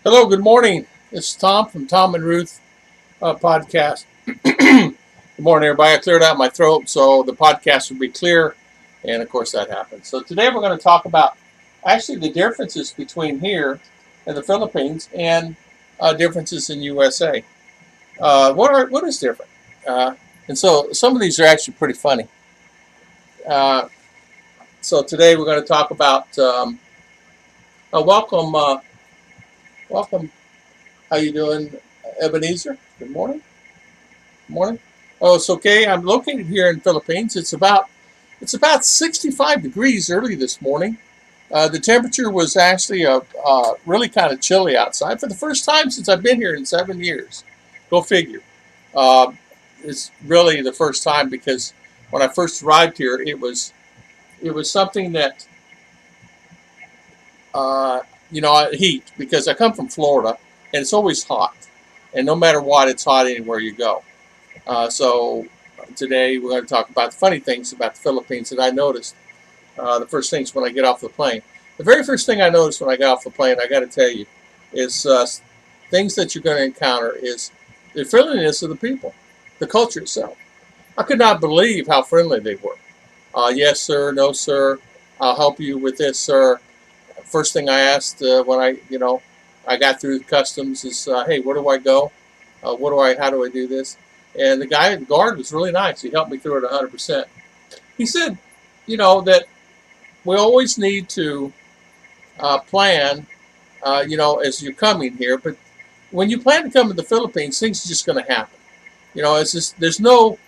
Hello, good morning. This is Tom from Tom and Ruth podcast. Good morning, everybody. I cleared out my throat so the podcast would be clear, and of course that happened. So today we're going to talk about actually the differences between here and the Philippines and differences in USA. What is different? And so some of these are actually pretty funny. Uh, so today we're going to talk about welcome. How you doing, Ebenezer? Good morning. Morning. Oh, it's okay. I'm located here in Philippines. It's about 65 degrees early this morning. The temperature was actually really kind of chilly outside for the first time since I've been here in 7 years. Go figure. Uh, it's really the first time because when I first arrived here, it was something that uh, heat because I come from Florida and it's always hot, and no matter what, it's hot anywhere you go. So today we're going to talk about the funny things about the Philippines that I noticed. The first things when I get off the plane. The very first thing I noticed when I got off the plane, I got to tell you, is things that you're going to encounter is the friendliness of the people, the culture itself. I could not believe how friendly they were. Yes, sir. No, sir. I'll help you with this, sir. First thing I asked when I got through customs is, hey, where do I go? How do I do this? And the guard was really nice. He helped me through it 100%. He said, that we always need to plan, as you're coming here. But when you plan to come to the Philippines, things are just going to happen. It's just there's no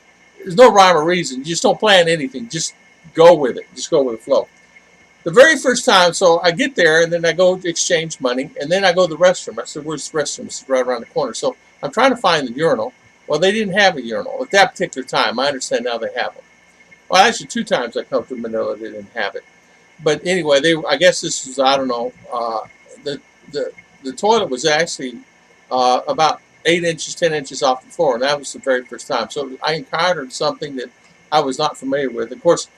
rhyme or reason. You just don't plan anything. Just go with it. Just go with the flow. The very first time, so I get there and then I go exchange money and then I go to the restroom. I said, "Where's the restroom?" It's right around the corner. So I'm trying to find the urinal. Well, they didn't have a urinal at that particular time. I understand now they have them. Well, actually, two times I come to Manila, they didn't have it. But anyway, I guess this was, I don't know. The the the toilet was actually about 8 inches, 10 inches off the floor, and that was the very first time. So I encountered something that I was not familiar with. Of course,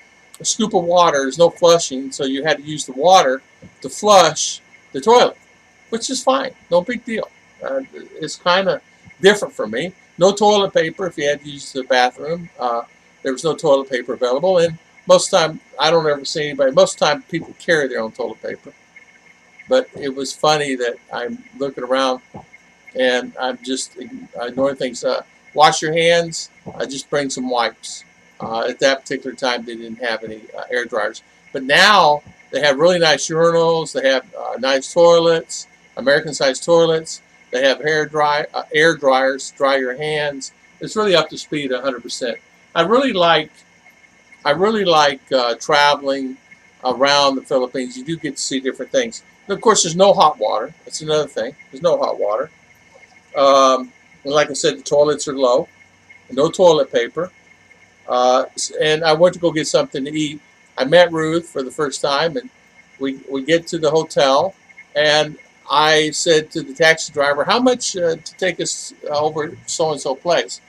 a scoop of water is no flushing, so you had to use the water to flush the toilet, which is fine, no big deal. It's kind of different for me. No toilet paper if you had to use the bathroom. There was no toilet paper available, and most of the time I don't ever see anybody. Most of the time people carry their own toilet paper. But it was funny that I'm looking around and I'm just ignoring things. Wash your hands. Just bring some wipes. At that particular time, they didn't have any air dryers. But now they have really nice urinals. They have nice toilets, American-sized toilets. They have air dryers to dry your hands. It's really up to speed 100%. I really like traveling around the Philippines. You do get to see different things. And of course, there's no hot water. That's another thing. There's no hot water. And like I said, the toilets are low. No toilet paper. And I went to go get something to eat. I met Ruth for the first time, and we get to the hotel, and I said to the taxi driver, "How much to take us over so and so place?"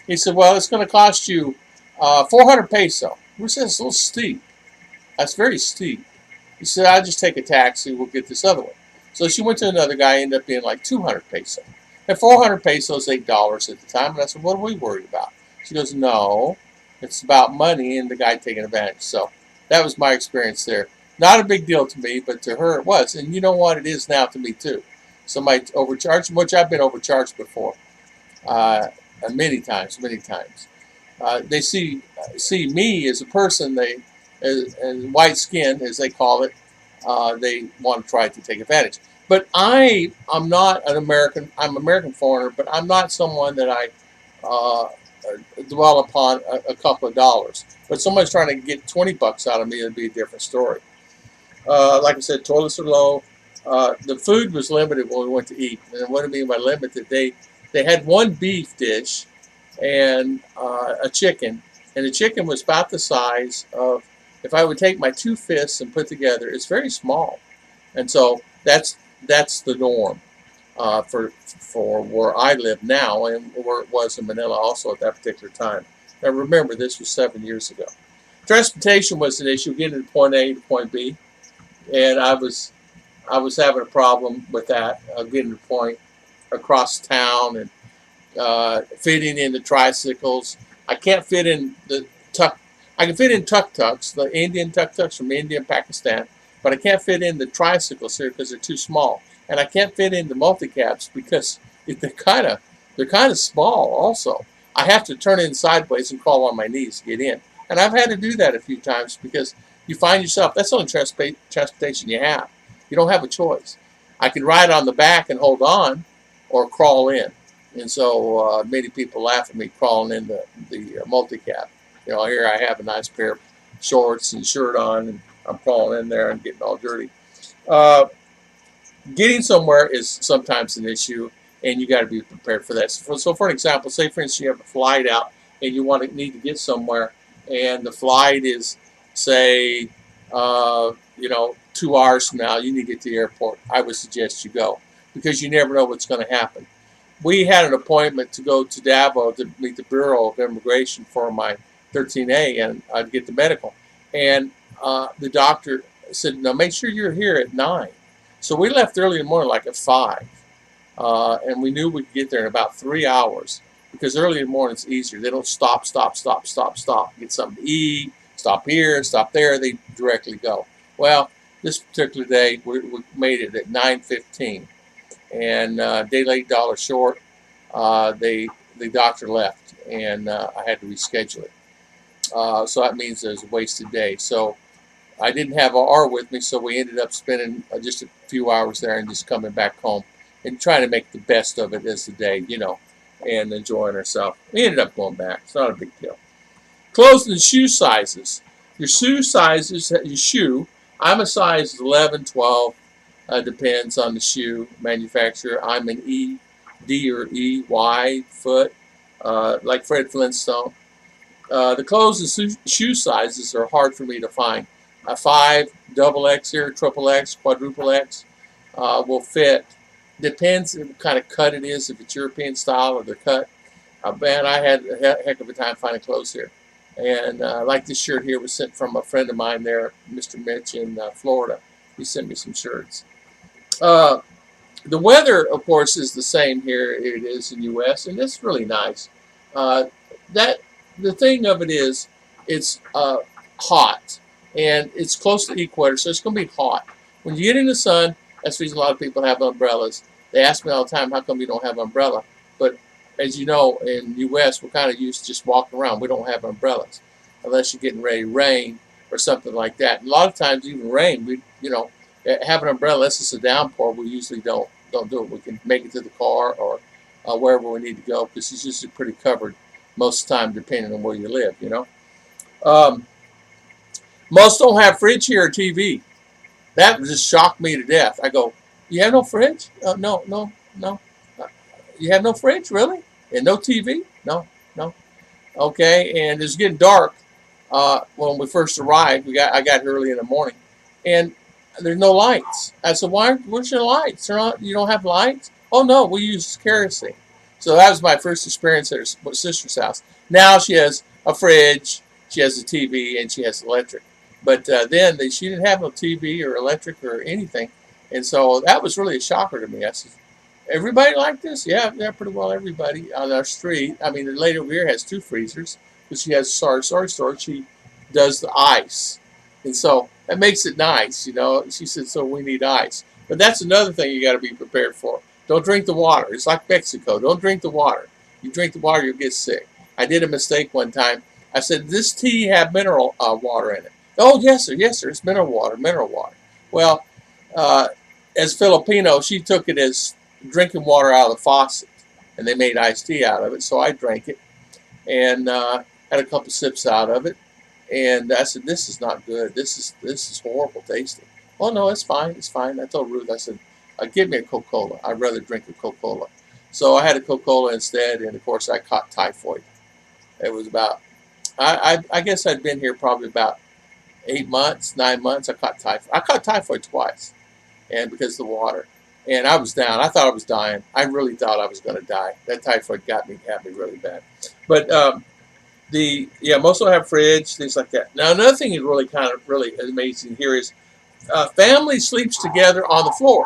He said, "Well, it's going to cost you 400 peso." We said, "It's a little steep." That's very steep. He said, "I'll just take a taxi. We'll get this other one." So she went to another guy, ended up being like 200 peso. And 400 pesos, $8 at the time. And I said, "What are we worried about?" She goes, "No, it's about money and the guy taking advantage." So that was my experience there. Not a big deal to me, but to her it was. And you know what? It is now to me too. Somebody overcharged, which I've been overcharged before, many times, many times. They see me as a person. As white skin, as they call it, they want to try to take advantage. But I'm not an American. I'm an American foreigner, but I'm not someone that I uh, dwell upon a couple of dollars. But someone's trying to get $20 out of me, it'd be a different story. Like I said, toilets are low. The food was limited when we went to eat. And what I mean by limited, they had one beef dish and a chicken, and the chicken was about the size of, if I would take my two fists and put together, it's very small, and so that's the norm for where I live now and where it was in Manila also at that particular time. Now remember, this was 7 years ago. Transportation was an issue, getting to point A to point B, and I was I was having a problem with that, getting to the point across town and fitting in the tricycles. I can't fit in the tuck. I can fit in tuk-tuks, the Indian tuk-tuks from India and Pakistan, but I can't fit in the tricycles here because they're too small. And I can't fit in the multi-cabs because they're kind of small also. I have to turn in sideways and crawl on my knees to get in. And I've had to do that a few times because you find yourself, that's the only transportation you have. You don't have a choice. I can ride on the back and hold on or crawl in. And so many people laugh at me crawling in the multi-cab. You know, here I have a nice pair of shorts and shirt on, and I'm crawling in there and getting all dirty. Uh, Getting somewhere is sometimes an issue, and you got to be prepared for that. So, for an example, say for instance you have a flight out and you need to get somewhere, and the flight is, say, 2 hours from now. You need to get to the airport. I would suggest you go because you never know what's going to happen. We had an appointment to go to Davao to meet the Bureau of Immigration for my 13A, and I'd get the medical. And the doctor said, "No, make sure you're here at 9." So we left early in the morning, like at 5, and we knew we'd get there in about 3 hours because early in the morning it's easier. They don't stop, get something to eat, stop here, stop there. They directly go. Well, this particular day we made it at 9:15. And day late, dollar short. The doctor left, and I had to reschedule it. So that means there's a wasted day. So I didn't have R with me, so we ended up spending just a few hours there and just coming back home and trying to make the best of it as the day, and enjoying ourselves. We ended up going back. It's not a big deal. Clothes and shoe sizes. Your shoe sizes, your shoe. I'm a size 11, 12. Depends on the shoe manufacturer. I'm an E, D or E, Y foot, like Fred Flintstone. The clothes and shoe sizes are hard for me to find. A 5, double X here, triple X, quadruple X will fit. Depends on what kind of cut it is, if it's European style or the cut. Man, I had a heck of a time finding clothes here. And like this shirt here was sent from a friend of mine there, Mr. Mitch in Florida. He sent me some shirts. The weather, of course, is the same here it is in the U.S., and it's really nice. The thing of it is, it's hot, and it's close to the equator, so it's going to be hot. When you get in the sun, that's the reason a lot of people have umbrellas. They ask me all the time, how come you don't have an umbrella? But as you know, in the U.S., we're kind of used to just walking around. We don't have umbrellas unless you're getting ready to rain or something like that. And a lot of times, even rain, have an umbrella unless it's a downpour. We usually don't do it. We can make it to the car or wherever we need to go because it's usually pretty covered most of the time, depending on where you live. Most don't have fridge here or TV. That just shocked me to death. I go, you have no fridge? No. You have no fridge, really? And no TV? No. Okay, and it's getting dark. When we first arrived, I got here early in the morning, and there's no lights. I said, where's your lights? You don't have lights? Oh, no, we use kerosene. So that was my first experience at her sister's house. Now she has a fridge, she has a TV, and she has electric. But then she didn't have no TV or electric or anything. And so that was really a shocker to me. I said, everybody like this? Yeah, pretty well everybody on our street. I mean, the lady over here has 2 freezers, but she has storage. She does the ice. And so that makes it nice, She said, so we need ice. But that's another thing you got to be prepared for. Don't drink the water. It's like Mexico. Don't drink the water. You drink the water, you'll get sick. I did a mistake one time. I said, does this tea have mineral water in it? Oh, yes, sir. It's mineral water. Well, as Filipino, she took it as drinking water out of the faucet, and they made iced tea out of it. So I drank it and had a couple sips out of it. And I said, this is not good. This is horrible tasting. Oh, no, it's fine. I told Ruth, I said, give me a Coca-Cola. I'd rather drink a Coca-Cola. So I had a Coca-Cola instead, and, of course, I caught typhoid. It was about, I guess I'd been here probably about 8 months, 9 months. I caught typhoid twice, and because of the water. And I was down. I thought I was dying. I really thought I was going to die. That typhoid had me really bad. But most don't have fridge, things like that. Now, another thing is really amazing here is family sleeps together on the floor.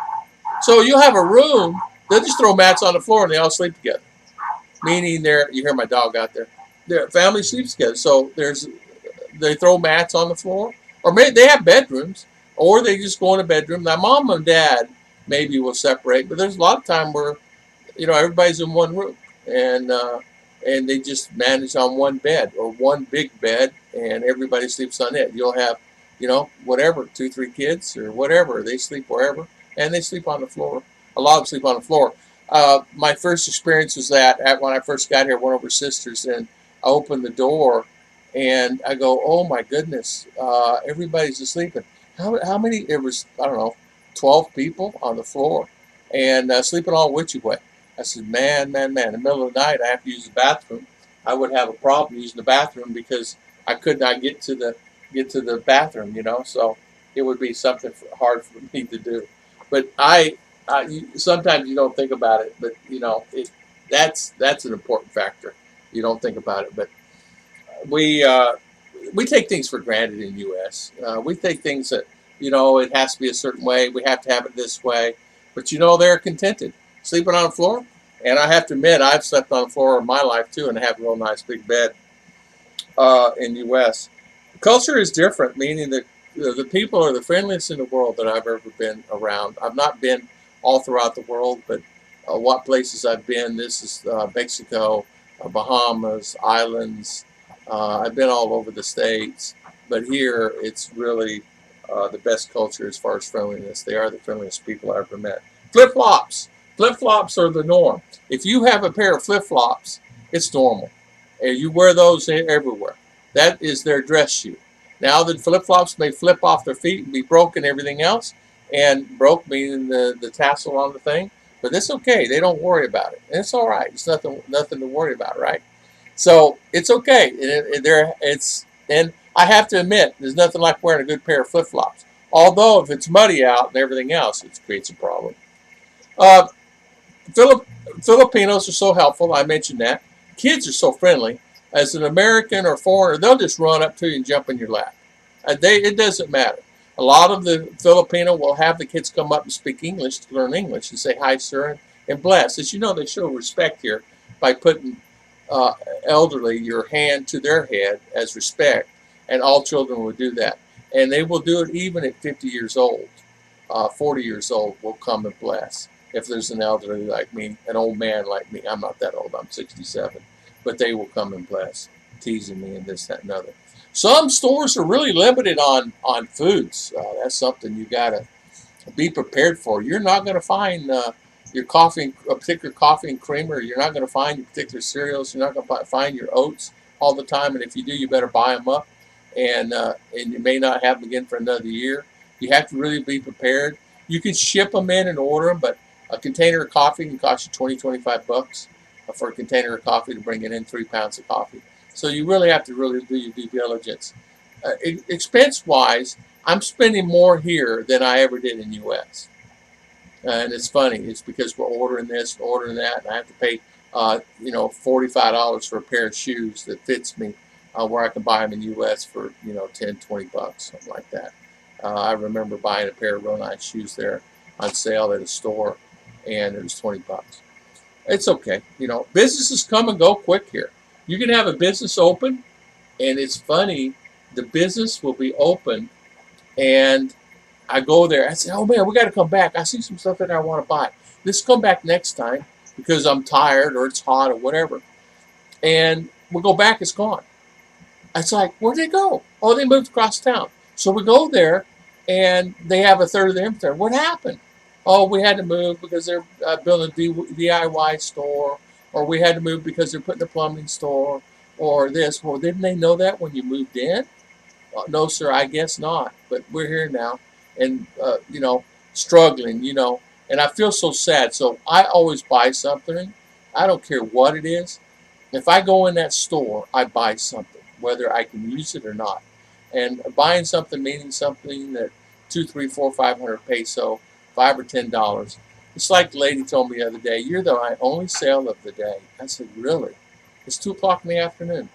So you'll have a room. They'll just throw mats on the floor and they all sleep together. Meaning, you hear my dog out there. Their family sleeps together. So they throw mats on the floor, or maybe they have bedrooms, or they just go in a bedroom. Now, mom and dad maybe will separate, but there's a lot of time where everybody's in one room, and they just manage on one bed or one big bed, and everybody sleeps on it. You'll have whatever, 2 3 kids or whatever, they sleep wherever, and they sleep on the floor. A lot of them sleep on the floor. My first experience was that when I first got here, one of her sisters, and I opened the door and I go, oh my goodness, everybody's asleep. And how many? It was, I don't know, 12 people on the floor and sleeping all witchy way. I said, man, man, man. In the middle of the night, I have to use the bathroom. I would have a problem using the bathroom because I could not get to the bathroom. So it would be something hard for me to do. But sometimes you don't think about it, but that's an important factor. You don't think about it, but we take things for granted in the U.S. We take things that it has to be a certain way. We have to have it this way, but they're contented sleeping on the floor. And I have to admit, I've slept on the floor in my life too, and have a real nice big bed in the U.S. Culture is different, meaning that the people are the friendliest in the world that I've ever been around. I've not been all throughout the world, but what places I've been, this is Mexico, Bahamas, islands. I've been all over the States, but here it's really the best culture as far as friendliness. They are the friendliest people I ever met. Flip-flops. Flip-flops are the norm. If you have a pair of flip-flops, it's normal. And you wear those everywhere. That is their dress shoe. Now the flip-flops may flip off their feet and be broken, everything else, and broke meaning the tassel on the thing, but it's okay. They don't worry about it. And it's all right. It's nothing to worry about, right? So it's okay. And I have to admit, there's nothing like wearing a good pair of flip-flops. Although if it's muddy out and everything else, it creates a problem. Uh, Filipinos are so helpful. I mentioned that. Kids are so friendly. As an American or foreigner, they'll just run up to you and jump in your lap. It doesn't matter. A lot of the Filipino will have the kids come up and speak English to learn English and say hi, sir, and bless. As you know, they show respect here by putting uh, elderly your hand to their head as respect, and all children will do that. And they will do it even at 50 years old. 40 years old will come and bless. If there's an elderly like me, an old man like me, I'm not that old, I'm 67, but they will come and bless, teasing me and this, that, and other. Some stores are really limited on foods. That's something you got to be prepared for. You're not going to find your coffee, a particular coffee and creamer. You're not going to find your particular cereals. You're not going to find your oats all the time. And if you do, you better buy them up. And you may not have them again for another year. You have to really be prepared. You can ship them in and order them, but a container of coffee can cost you 20 to 25 bucks for a container of coffee to bring it in 3 pounds of coffee. So you really have to really do your due diligence. Expense-wise, I'm spending more here than I ever did in the U.S. And it's funny. It's because we're ordering this, ordering that, and I have to pay, $45 for a pair of shoes that fits me, where I can buy them in the U.S. for 10 to 20 bucks, something like that. I remember buying a pair of real nice shoes there on sale at a store, and it was 20 bucks. It's okay. Businesses come and go quick here. You can have a business open, and it's funny. The business will be open, and I go there. I say, "Oh man, we got to come back. I see some stuff that I want to buy. Let's come back next time because I'm tired or it's hot or whatever." And we go back. It's gone. It's like, where'd they go? Oh, they moved across town. So we go there, and they have a third of the inventory. What happened? Oh, we had to move because they're building a DIY store, or we had to move because they're putting a plumbing store, or this. Well, didn't they know that when you moved in? No, sir, I guess not. But we're here now, and struggling. And I feel so sad. So I always buy something. I don't care what it is. If I go in that store, I buy something, whether I can use it or not. And buying something meaning something that 2, 3, 4, 500 peso, $5 or $10. It's like the lady told me the other day, "You're the only sale of the day." I said, "Really?" It's 2 o'clock in the afternoon,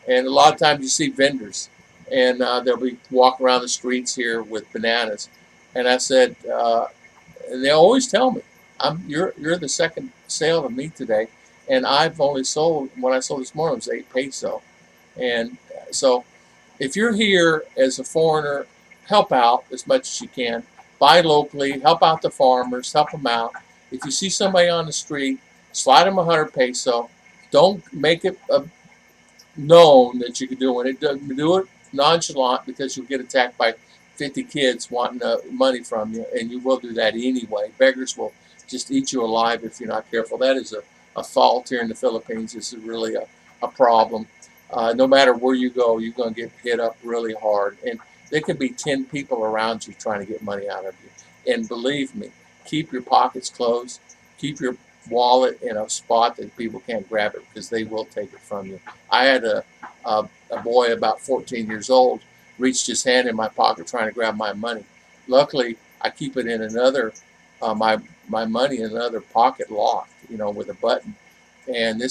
and a lot of times you see vendors, and they'll be walking around the streets here with bananas. And I said, and they always tell me, you're the second sale of me today, and I've only sold, when I sold this morning, it was 8 peso. And so if you're here as a foreigner, help out as much as you can. Buy locally, help out the farmers, help them out. If you see somebody on the street, slide them 100 peso. Don't make it known that you can do it. Do it nonchalant, because you'll get attacked by 50 kids wanting money from you, and you will do that anyway. Beggars will just eat you alive if you're not careful. That is a fault here in the Philippines. This is really a problem. No matter where you go, you're going to get hit up really hard. And there could be 10 people around you trying to get money out of you. And believe me, keep your pockets closed. Keep your wallet in a spot that people can't grab it, because they will take it from you. I had a boy about 14 years old reached his hand in my pocket trying to grab my money. Luckily, I keep it in another, my money in another pocket locked, with a button. And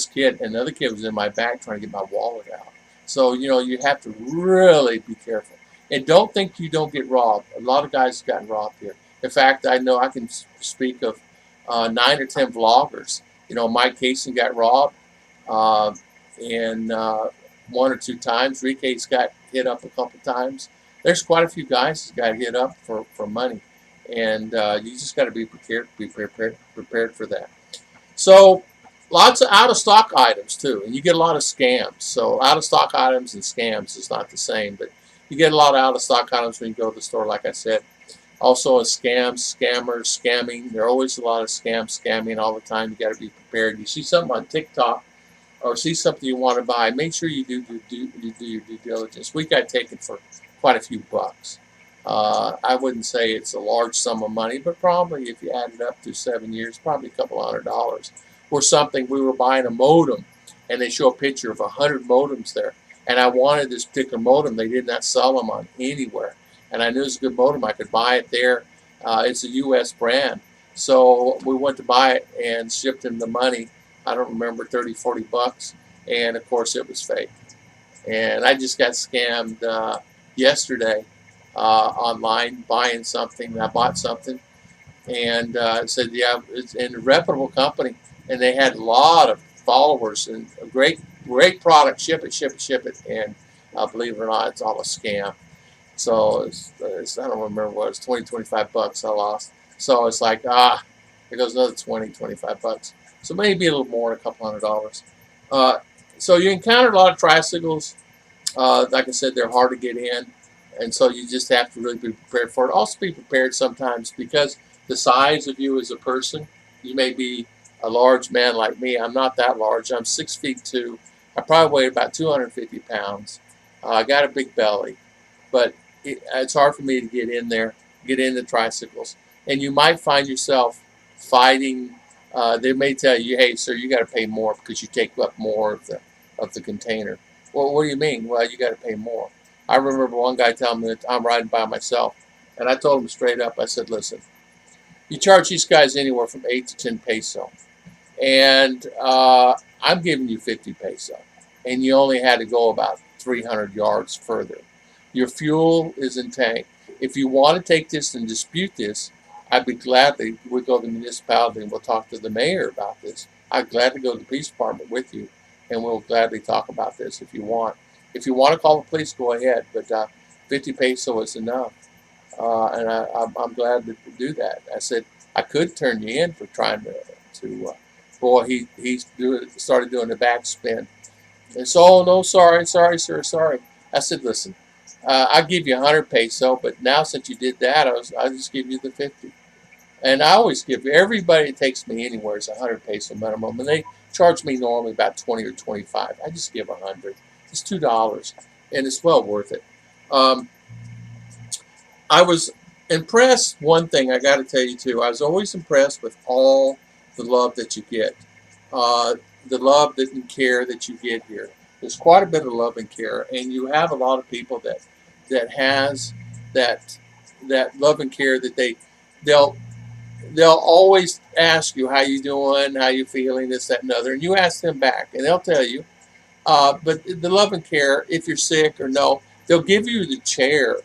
another kid was in my bag trying to get my wallet out. So, you have to really be careful. And don't think you don't get robbed. A lot of guys have gotten robbed here. In fact, I know I can speak of 9 or 10 vloggers. Mike Casey got robbed, and 1 or 2 times. Rique's got hit up a couple times. There's quite a few guys that got hit up for money, and you just got to be prepared for that. So lots of out of stock items too, and you get a lot of scams. So out of stock items and scams is not the same, but you get a lot of out of stock items when you go to the store, like I said. Also, scams, scammers, scamming. There are always a lot of scamming all the time. You got to be prepared. You see something on TikTok, or see something you want to buy, make sure you do your due diligence. We got taken for quite a few bucks. I wouldn't say it's a large sum of money, but probably if you add it up to 7 years, probably a couple $100. Or something, we were buying a modem, and they show a picture of 100 modems there. And I wanted this particular modem. They did not sell them on anywhere. And I knew it was a good modem. I could buy it there. It's a U.S. brand. So we went to buy it and shipped them the money. I don't remember, 30, 40 bucks. And of course it was fake. And I just got scammed yesterday online buying something. I bought something, and it said, yeah, it's in a reputable company. And they had a lot of followers and a great product. Ship it. And believe it or not, it's all a scam. So I don't remember what it was, 20, 25 bucks I lost. So it's like, there goes another 20, 25 bucks. So maybe a little more, a couple $100. So you encounter a lot of tricycles. Like I said, they're hard to get in. And so you just have to really be prepared for it. Also be prepared sometimes, because the size of you as a person, you may be a large man like me. I'm not that large. I'm 6'2". I probably weigh about 250 pounds. I got a big belly. But it's hard for me to get in there, get into tricycles. And you might find yourself fighting. They may tell you, hey, sir, you got to pay more because you take up more of the container. Well, what do you mean? Well, you got to pay more. I remember one guy telling me that I'm riding by myself. And I told him straight up, I said, listen, you charge these guys anywhere from 8 to 10 peso. And I'm giving you 50 peso. And you only had to go about 300 yards further. Your fuel is in tank. If you want to take this and dispute this, I'd be gladly, we'll go to the municipality and we'll talk to the mayor about this. I'd gladly go to the police department with you, and we'll gladly talk about this if you want. If you want to call the police, go ahead, but 50 peso is enough. And I'm glad to do that. I said, I could turn you in for trying to boy, he started doing the backspin. And so, oh, no, sorry, sir, sorry. I said, listen, I'll give you 100 peso, but now since you did that, I'll just give you the 50. And I always give everybody that takes me anywhere is 100 peso minimum, and they charge me normally about 20 or 25. I just give 100. It's $2, and it's well worth it. I was impressed. One thing I got to tell you too, I was always impressed with all the love that you get, the love and care that you get here. There's quite a bit of love and care, and you have a lot of people that has that love and care that they'll always ask you how you doing, how you feeling, this, that, and other, and you ask them back, and they'll tell you. But the love and care, if you're sick or no, they'll give you the chair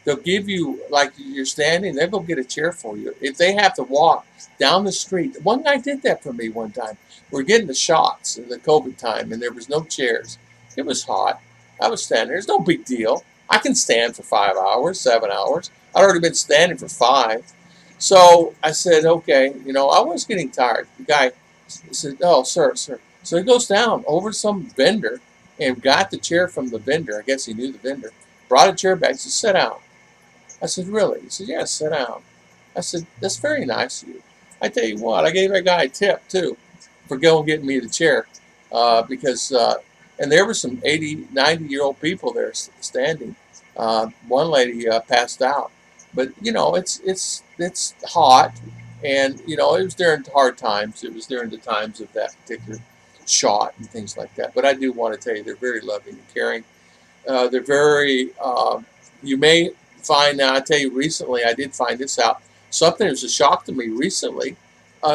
They'll give you, like you're standing, they'll go get a chair for you. If they have to walk down the street, one guy did that for me one time. We're getting the shots in the COVID time, and there was no chairs. It was hot. I was standing there. It's no big deal. I can stand for 5 hours, 7 hours. I'd already been standing for 5. So I said, okay, I was getting tired. The guy said, oh, sir. So he goes down over to some vendor and got the chair from the vendor. I guess he knew the vendor. Brought a chair back. He said, sit down. I said, really? He said, yes, sit down. I said, that's very nice of you. I tell you what, I gave that guy a tip, too, for going getting me the chair. Because, and there were some 80, 90-year-old people there standing. One lady passed out. But, it's hot. And, it was during hard times. It was during the times of that particular shot and things like that. But I do want to tell you, they're very loving and caring. They're very, you may find now, I tell you recently, I did find this out. Something that was a shock to me recently.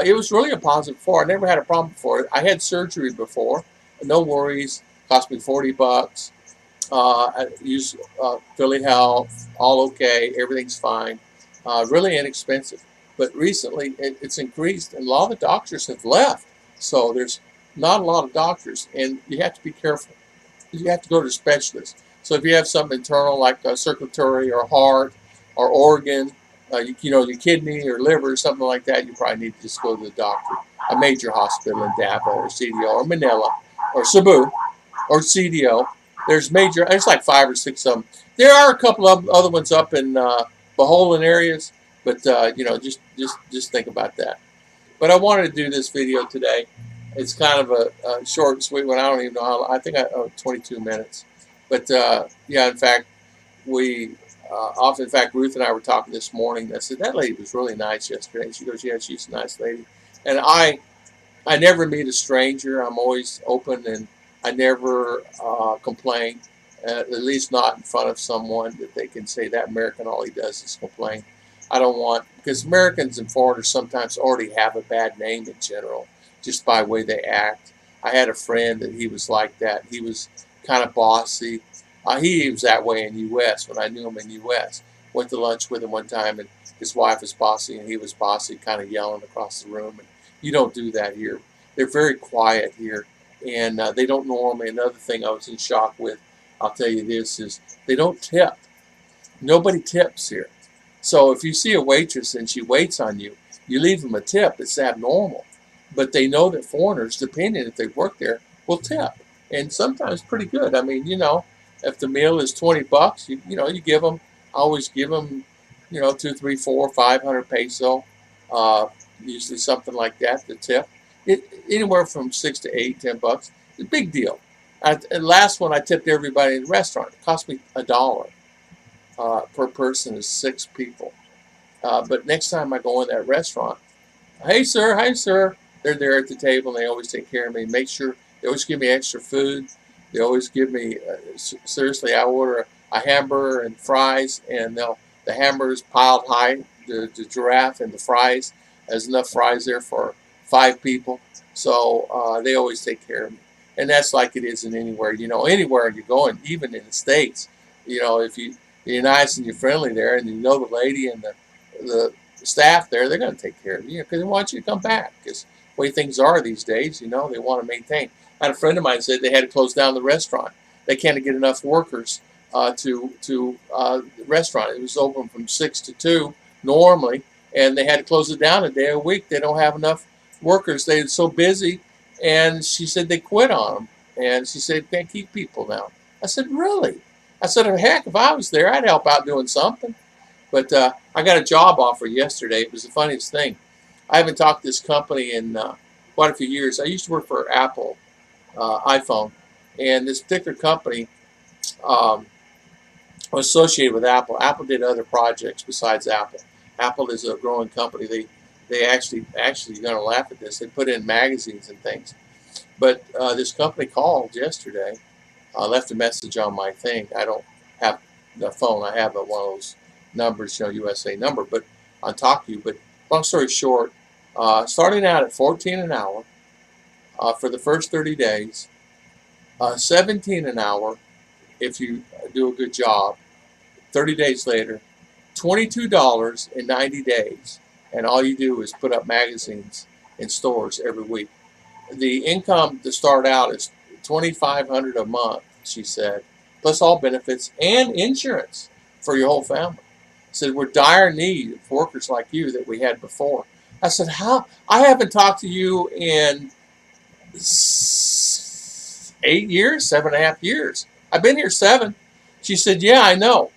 It was really a positive before. I never had a problem before. I had surgery before. No worries. Cost me $40. I use Philly Health. All okay. Everything's fine. Really inexpensive. But recently, it's increased, and a lot of the doctors have left. So there's not a lot of doctors, and you have to be careful. You have to go to a specialist. So if you have something internal like circulatory or heart or organ, your kidney or liver or something like that, you probably need to just go to the doctor. A major hospital in Davao or CDO or Manila or Cebu or CDO. There's like 5 or 6 of them. There are a couple of other ones up in Boholan areas, but just think about that. But I wanted to do this video today. It's kind of a short and sweet one. I don't even know how. I think 22 minutes. But yeah, in fact, in fact, Ruth and I were talking this morning. I said that lady was really nice yesterday. She goes, yeah, she's a nice lady. And I never meet a stranger. I'm always open, and I never complain. At least not in front of someone that they can say that American all he does is complain. I don't want, because Americans and foreigners sometimes already have a bad name in general, just by the way they act. I had a friend that he was like that. He was kind of bossy. He was that way in the U.S. when I knew him in the U.S. Went to lunch with him one time, and his wife was bossy, and he was bossy, kind of yelling across the room. And you don't do that here. They're very quiet here, and they don't normally. Another thing I was in shock with, I'll tell you this, is they don't tip. Nobody tips here. So if you see a waitress and she waits on you, you leave them a tip. It's abnormal. But they know that foreigners, depending if they work there, will tip. And sometimes pretty good. I mean, if the meal is $20, you give them, I always give them, 2, 3, 4, 500 peso, usually something like that, the tip. Anywhere from 6 to 8, $10. It's a big deal. And last one, I tipped everybody in the restaurant. It cost me $1 per person is 6 people. But next time I go in that restaurant, hey sir, hi sir. They're there at the table, and they always take care of me. Make sure they always give me extra food. They always give me seriously. I order a hamburger and fries, and the hamburger's piled high. The giraffe and the fries, there's enough fries there for 5 people. So they always take care of me, and that's like it is in anywhere. Anywhere you're going, even in the States. If you're nice and you're friendly there, and you know the lady and the staff there, they're going to take care of you because they want you to come back. Because the way things are these days, they want to maintain. I had a friend of mine said they had to close down the restaurant. They can't get enough workers to the restaurant. It was open from 6 to 2 normally, and they had to close it down a day a week. They don't have enough workers. They're so busy, and she said they quit on them. And she said, can't keep people now. I said, really? I said, heck, if I was there, I'd help out doing something. But I got a job offer yesterday. It was the funniest thing. I haven't talked to this company in quite a few years. I used to work for Apple iPhone, and this particular company was associated with Apple. Apple did other projects besides Apple. Apple is a growing company. They actually you're going to laugh at this. They put in magazines and things. But this company called yesterday. I left a message on my thing. I don't have the phone. I have one of those numbers, USA number, but I'll talk to you. But long story short, starting out at $14 an hour for the first 30 days, $17 an hour if you do a good job, 30 days later, $22 in 90 days. And all you do is put up magazines in stores every week. The income to start out is $2,500 a month, she said, plus all benefits and insurance for your whole family. Said, we're dire need of workers like you that we had before. I said, how? I haven't talked to you in 8 years, 7.5 years. I've been here 7. She said, yeah, I know.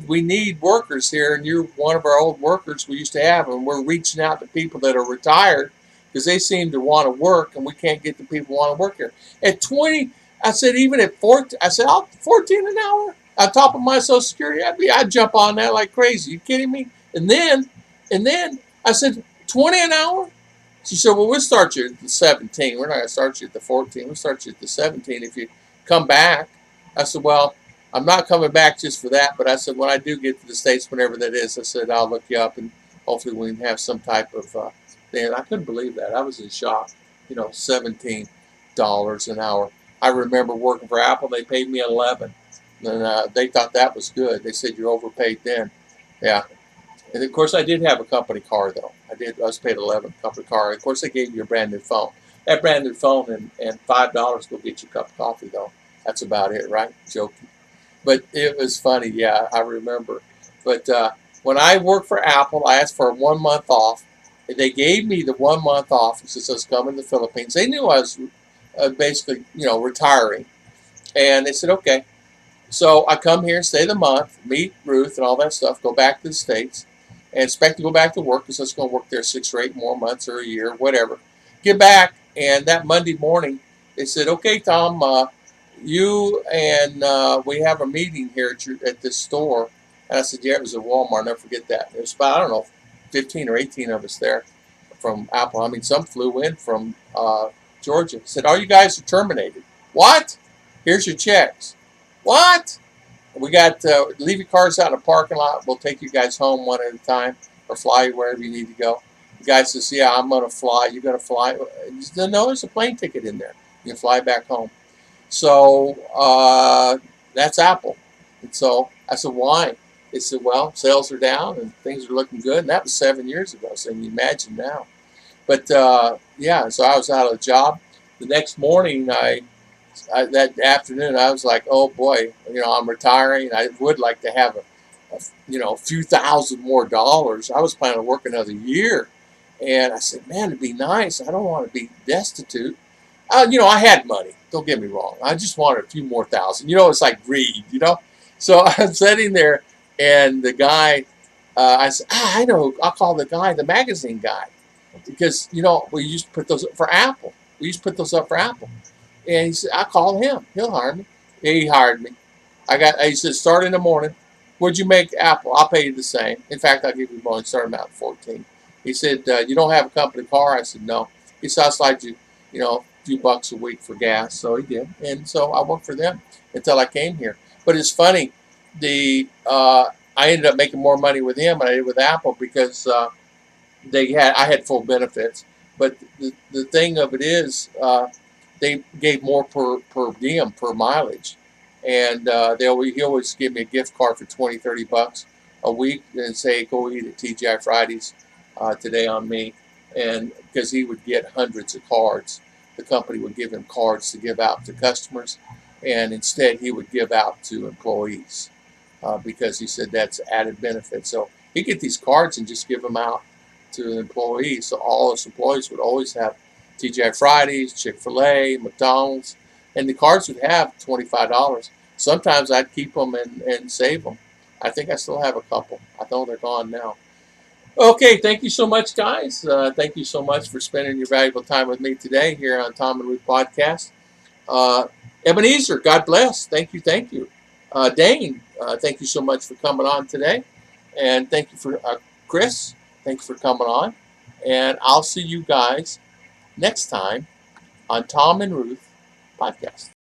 We need workers here, and you're one of our old workers we used to have, and we're reaching out to people that are retired because they seem to want to work, and we can't get the people who want to work here. At 20, I said, even at 14, I said, 14 an hour on top of my Social Security, I'd jump on that like crazy. You kidding me? And then I said, 20 an hour? She said, well, we'll start you at the 17. We're not going to start you at the 14. We'll start you at the 17 if you come back. I said, well, I'm not coming back just for that, but I said, when I do get to the States, whenever that is, I said, I'll look you up and hopefully we can have some type of thing. And I couldn't believe that. I was in shock. $17 an hour. I remember working for Apple. They paid me 11, and they thought that was good. They said, you're overpaid then. Yeah. And of course, I did have a company car, though. I was paid 11 company car. Of course, they gave you a brand new phone. That brand new phone and $5 will get you a cup of coffee, though. That's about it, right? Joking. But it was funny. Yeah, I remember. But when I worked for Apple, I asked for 1 month off. They gave me the 1 month off since I was coming to the Philippines. They knew I was basically, retiring. And they said, okay. So I come here, stay the month, meet Ruth and all that stuff, go back to the States, and expect to go back to work because I was going to work there 6 or 8 more months or a year, whatever. Get back, and that Monday morning, they said, okay, Tom, you and we have a meeting here at this store. And I said, yeah, it was at Walmart. I'll never forget that. It was about, I don't know, 15 or 18 of us there from Apple. I mean, some flew in from Georgia. Said, all you guys are terminated. What? Here's your checks. What? We got, leave your cars out in the parking lot. We'll take you guys home one at a time or fly you wherever you need to go. The guy says, yeah, I'm going to fly. You're going to fly? No, there's a plane ticket in there. You can fly back home. So that's Apple. And so I said, why? They said, well, sales are down and things are looking good. And that was 7 years ago. So you imagine now. But yeah, so I was out of a job. The next morning, that afternoon, I was like, oh boy, I'm retiring. I would like to have a few thousand more dollars. I was planning to work another year. And I said, man, it'd be nice. I don't want to be destitute. I had money. Don't get me wrong. I just wanted a few more thousand. It's like greed, So I'm sitting there, and the guy, I said, I know. I'll call the guy, the magazine guy, because we used to put those up for Apple. And he said, I call him. He'll hire me. Yeah, he hired me. He said, start in the morning. What'd you make Apple? I'll pay you the same. In fact, I'll give you more and start him out at 14. He said, you don't have a company car? I said, no. He said, I'll slide you, a few bucks a week for gas. So he did. And so I worked for them until I came here. But it's funny. I ended up making more money with him than I did with Apple because I had full benefits. But the thing of it is, they gave more per diem, per mileage. And he always give me a gift card for 20, 30 bucks a week and say, go eat at TGI Fridays today on me. And because he would get hundreds of cards. The company would give him cards to give out to customers. And instead, he would give out to employees because he said that's added benefit. So he'd get these cards and just give them out to the employees. So all his employees would always have TGI Fridays, Chick-fil-A, McDonald's, and the cards would have $25. Sometimes I'd keep them and save them. I think I still have a couple. I know they're gone now. Okay, thank you so much, guys. Thank you so much for spending your valuable time with me today here on Tom and Ruth Podcast. Ebenezer, God bless. Thank you. Dane, thank you so much for coming on today. And thank you for Chris. Thank you for coming on. And I'll see you guys next time on Tom and Ruth Podcast.